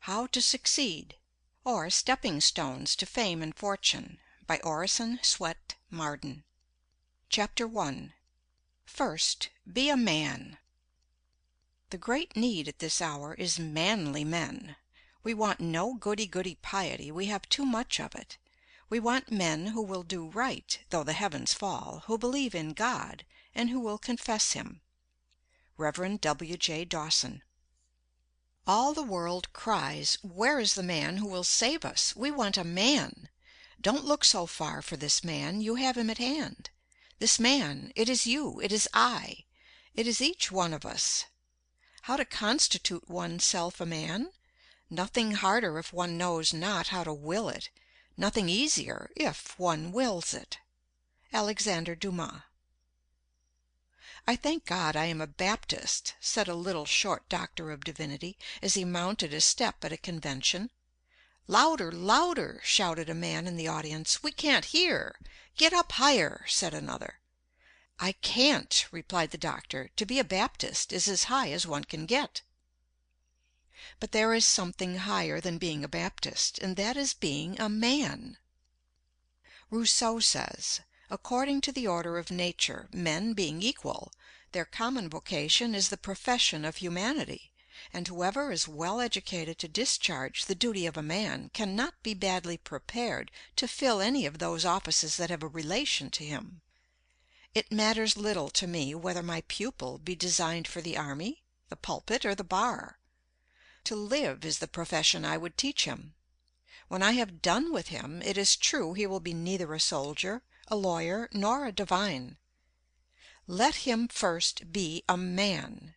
How to Succeed, or Stepping Stones to Fame and Fortune, by Orison Swett Marden. Chapter 1. First, be a man. The great need at this hour is manly men. We want no goody-goody piety, we have too much of it. We want men who will do right, though the heavens fall, who believe in God, and who will confess Him. Rev. W.J. Dawson. All the world cries, "Where is the man who will save us? We want a man. Don't look so far for this man, you have him at hand. This man, it is you, it is I, it is each one of us. How to constitute oneself a man? Nothing harder if one knows not how to will it, nothing easier if one wills it." Alexander Dumas. "I thank God I am a Baptist," said a little short doctor of divinity, as he mounted a step at a convention. "Louder, louder!" shouted a man in the audience. "We can't hear." "Get up higher," said another. "I can't," replied the doctor. "To be a Baptist is as high as one can get." But there is something higher than being a Baptist, and that is being a man. Rousseau says, "According to the order of nature, men being equal, their common vocation is the profession of humanity, and whoever is well educated to discharge the duty of a man cannot be badly prepared to fill any of those offices that have a relation to him. It matters little to me whether my pupil be designed for the army, the pulpit, or the bar. To live is the profession I would teach him. When I have done with him, it is true he will be neither a soldier, a lawyer, nor a divine. Let him first be a man.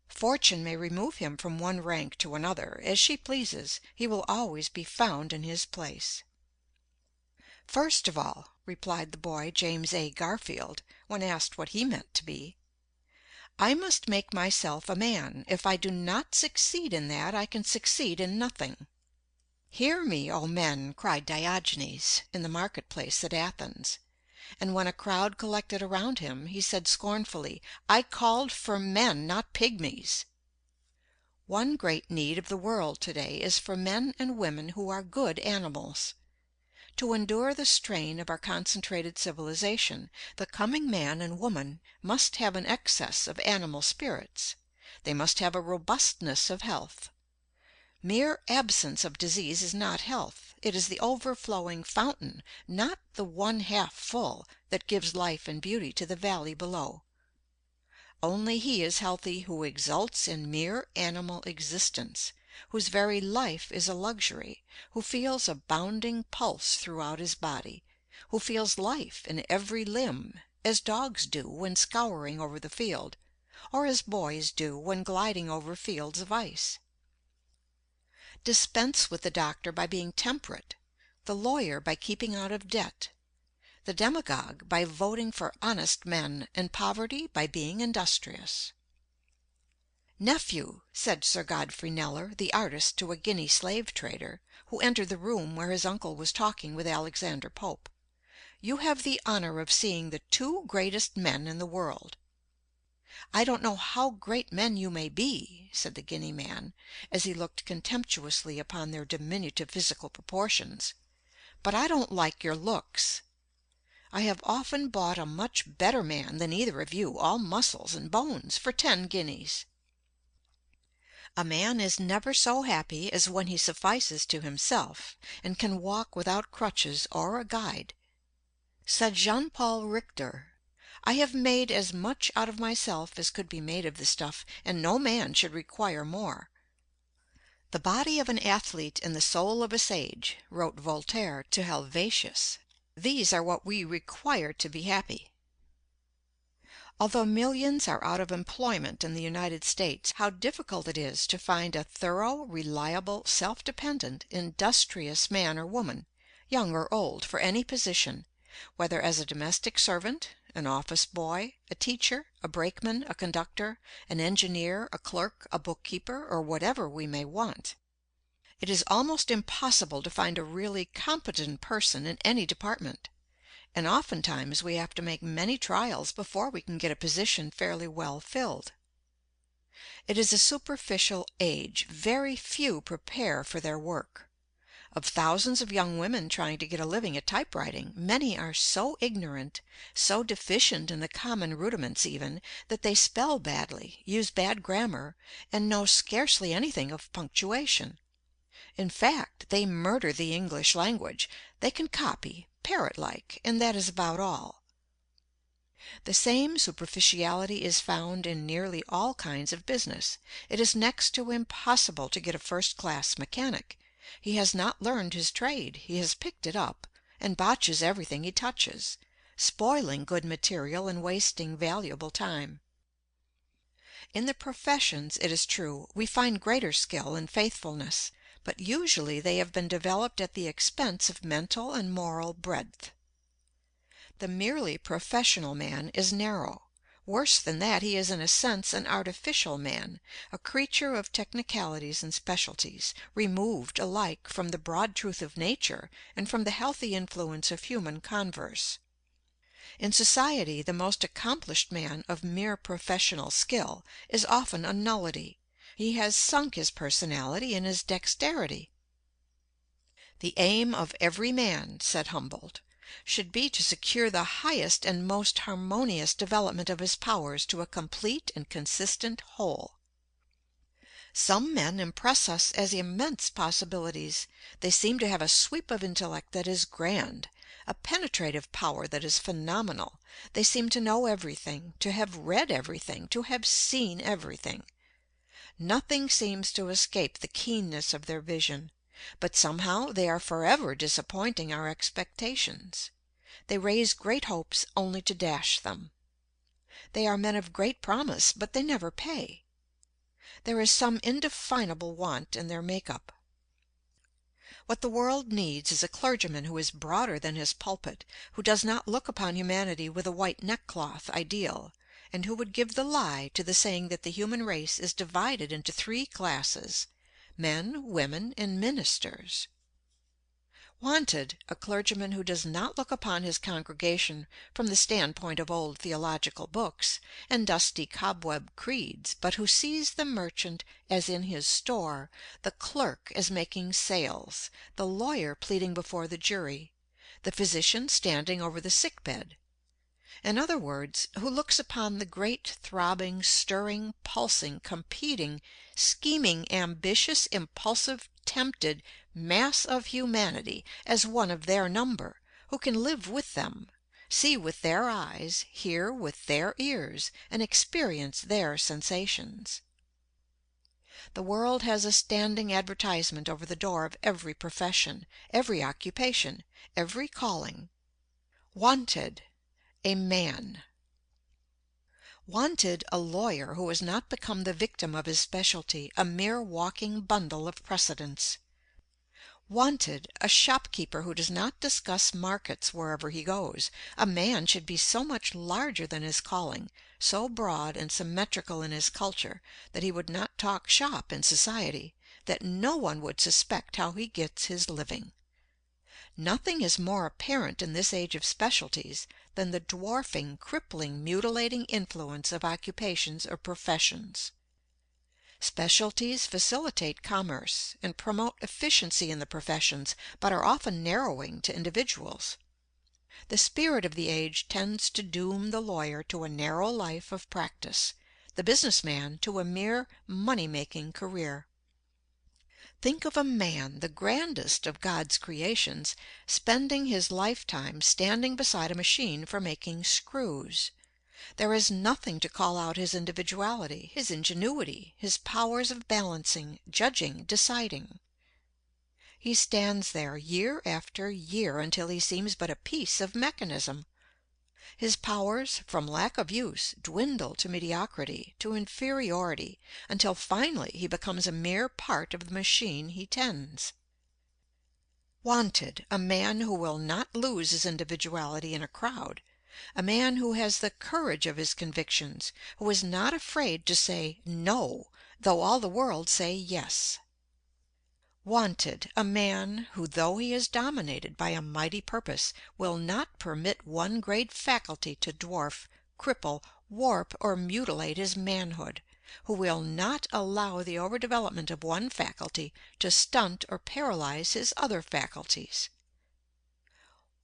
Fortune may remove him from one rank to another, as she pleases, he will always be found in his place." "First of all," replied the boy James A. Garfield, when asked what he meant to be, "I must make myself a man. If I do not succeed in that, I can succeed in nothing." "Hear me, O men!" cried Diogenes in the marketplace at Athens. And when a crowd collected around him, he said scornfully, "I called for men, not pygmies." One great need of the world today is for men and women who are good animals. To endure the strain of our concentrated civilization, the coming man and woman must have an excess of animal spirits. They must have a robustness of health. Mere absence of disease is not health. It is the overflowing fountain, not the one half full, that gives life and beauty to the valley below. Only he is healthy who exults in mere animal existence, whose very life is a luxury, who feels a bounding pulse throughout his body, who feels life in every limb, as dogs do when scouring over the field, or as boys do when gliding over fields of ice. Dispense with the doctor by being temperate, the lawyer by keeping out of debt, the demagogue by voting for honest men, and poverty by being industrious. "Nephew," said Sir Godfrey Kneller, the artist, to a Guinea slave trader, who entered the room where his uncle was talking with Alexander Pope, "you have the honor of seeing the two greatest men in the world." "I don't know how great men you may be," said the Guinea man, as he looked contemptuously upon their diminutive physical proportions, "but I don't like your looks. I have often bought a much better man than either of you, all muscles and bones, for 10 guineas. A man is never so happy as when he suffices to himself, and can walk without crutches or a guide. Said Jean Paul Richter, "I have made as much out of myself as could be made of the stuff, and no man should require more." "The body of an athlete and the soul of a sage," wrote Voltaire to Helvetius. "These are what we require to be happy." Although millions are out of employment in the United States, how difficult it is to find a thorough, reliable, self-dependent, industrious man or woman, young or old, for any position, whether as a domestic servant, an office boy, a teacher, a brakeman, a conductor, an engineer, a clerk, a bookkeeper, or whatever we may want. It is almost impossible to find a really competent person in any department, and oftentimes we have to make many trials before we can get a position fairly well filled. It is a superficial age. Very few prepare for their work. Of thousands of young women trying to get a living at typewriting, many are so ignorant, so deficient in the common rudiments even, that they spell badly, use bad grammar, and know scarcely anything of punctuation. In fact, they murder the English language. They can copy, parrot-like, and that is about all. The same superficiality is found in nearly all kinds of business. It is next to impossible to get a first-class mechanic. He has not learned his trade. He has picked it up, and botches everything he touches, spoiling good material and wasting valuable time. In the professions, it is true, we find greater skill and faithfulness, but usually they have been developed at the expense of mental and moral breadth. The merely professional man is narrow. Worse than that, he is in a sense an artificial man, a creature of technicalities and specialties, removed alike from the broad truth of nature and from the healthy influence of human converse. In society, the most accomplished man of mere professional skill is often a nullity. He has sunk his personality in his dexterity. "The aim of every man," said Humboldt, "should be to secure the highest and most harmonious development of his powers to a complete and consistent whole." Some men impress us as immense possibilities. They seem to have a sweep of intellect that is grand, a penetrative power that is phenomenal. They seem to know everything, to have read everything, to have seen everything. Nothing seems to escape the keenness of their vision. But somehow they are forever disappointing our expectations. They raise great hopes only to dash them. They are men of great promise, but they never pay. There is some indefinable want in their make-up. What the world needs is a clergyman who is broader than his pulpit, who does not look upon humanity with a white neckcloth ideal, and who would give the lie to the saying that the human race is divided into three classes: men, women, and ministers. Wanted, a clergyman who does not look upon his congregation from the standpoint of old theological books and dusty cobweb creeds, but who sees the merchant as in his store, the clerk as making sales, the lawyer pleading before the jury, the physician standing over the sick bed. In other words, who looks upon the great, throbbing, stirring, pulsing, competing, scheming, ambitious, impulsive, tempted mass of humanity as one of their number, who can live with them, see with their eyes, hear with their ears, and experience their sensations. The world has a standing advertisement over the door of every profession, every occupation, every calling: "Wanted, a man." Wanted, a lawyer who has not become the victim of his specialty, a mere walking bundle of precedents. Wanted, a shopkeeper who does not discuss markets wherever he goes. A man should be so much larger than his calling, so broad and symmetrical in his culture, that he would not talk shop in society, that no one would suspect how he gets his living. Nothing is more apparent in this age of specialties than the dwarfing, crippling, mutilating influence of occupations or professions. Specialties facilitate commerce and promote efficiency in the professions, but are often narrowing to individuals. The spirit of the age tends to doom the lawyer to a narrow life of practice, the business man to a mere money-making career. Think of a man, the grandest of God's creations, spending his lifetime standing beside a machine for making screws. There is nothing to call out his individuality, his ingenuity, his powers of balancing, judging, deciding. He stands there year after year until he seems but a piece of mechanism. His powers, from lack of use, dwindle to mediocrity, to inferiority, until finally he becomes a mere part of the machine he tends. Wanted, a man who will not lose his individuality in a crowd, a man who has the courage of his convictions, who is not afraid to say "No," though all the world say "Yes." Wanted, a man who, though he is dominated by a mighty purpose, will not permit one great faculty to dwarf, cripple, warp, or mutilate his manhood, who will not allow the overdevelopment of one faculty to stunt or paralyze his other faculties.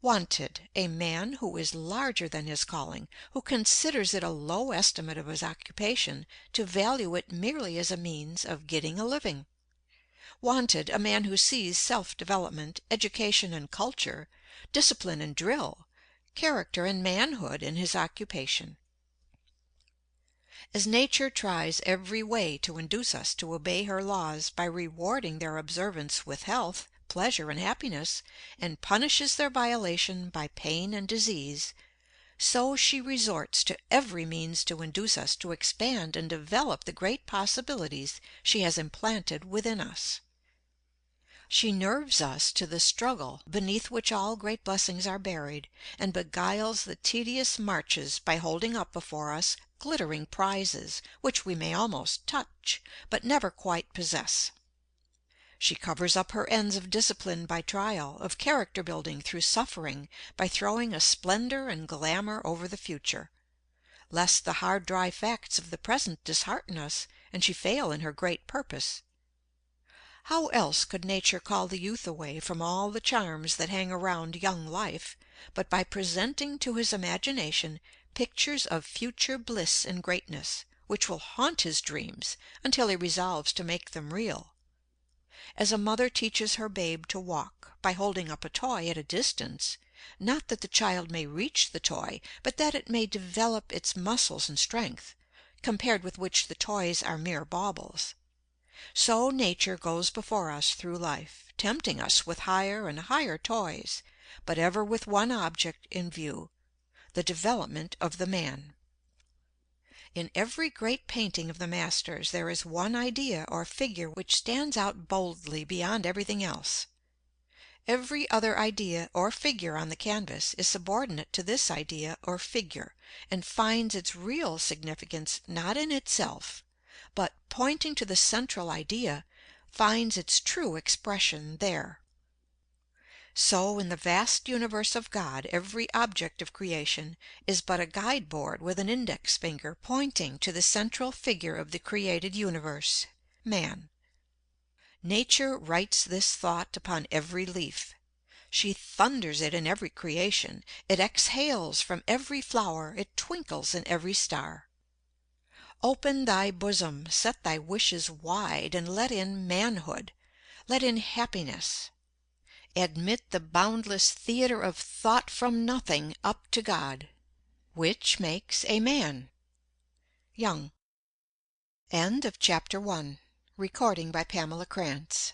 Wanted, a man who is larger than his calling, who considers it a low estimate of his occupation to value it merely as a means of getting a living. Wanted, a man who sees self-development, education and culture, discipline and drill, character and manhood in his occupation. As Nature tries every way to induce us to obey her laws by rewarding their observance with health, pleasure and happiness, and punishes their violation by pain and disease, so she resorts to every means to induce us to expand and develop the great possibilities she has implanted within us. She nerves us to the struggle beneath which all great blessings are buried, and beguiles the tedious marches by holding up before us glittering prizes which we may almost touch, but never quite possess. She covers up her ends of discipline by trial, of character building through suffering, by throwing a splendor and glamour over the future, lest the hard dry facts of the present dishearten us and she fail in her great purpose. How else could Nature call the youth away from all the charms that hang around young life, but by presenting to his imagination pictures of future bliss and greatness, which will haunt his dreams until he resolves to make them real? As a mother teaches her babe to walk, by holding up a toy at a distance, not that the child may reach the toy, but that it may develop its muscles and strength, compared with which the toys are mere baubles. So Nature goes before us through life, tempting us with higher and higher toys, but ever with one object in view, the development of the man. In every great painting of the masters there is one idea or figure which stands out boldly beyond everything else. Every other idea or figure on the canvas is subordinate to this idea or figure, and finds its real significance not in itself, but, pointing to the central idea, finds its true expression there. So in the vast universe of God every object of creation is but a guide board with an index finger pointing to the central figure of the created universe, man. Nature writes this thought upon every leaf. She thunders it in every creation. It exhales from every flower. It twinkles in every star. Open thy bosom, set thy wishes wide, and let in manhood, let in happiness. Admit the boundless theater of thought from nothing up to God, which makes a man. Young. End of Chapter 1. Recording by Pamela Krantz.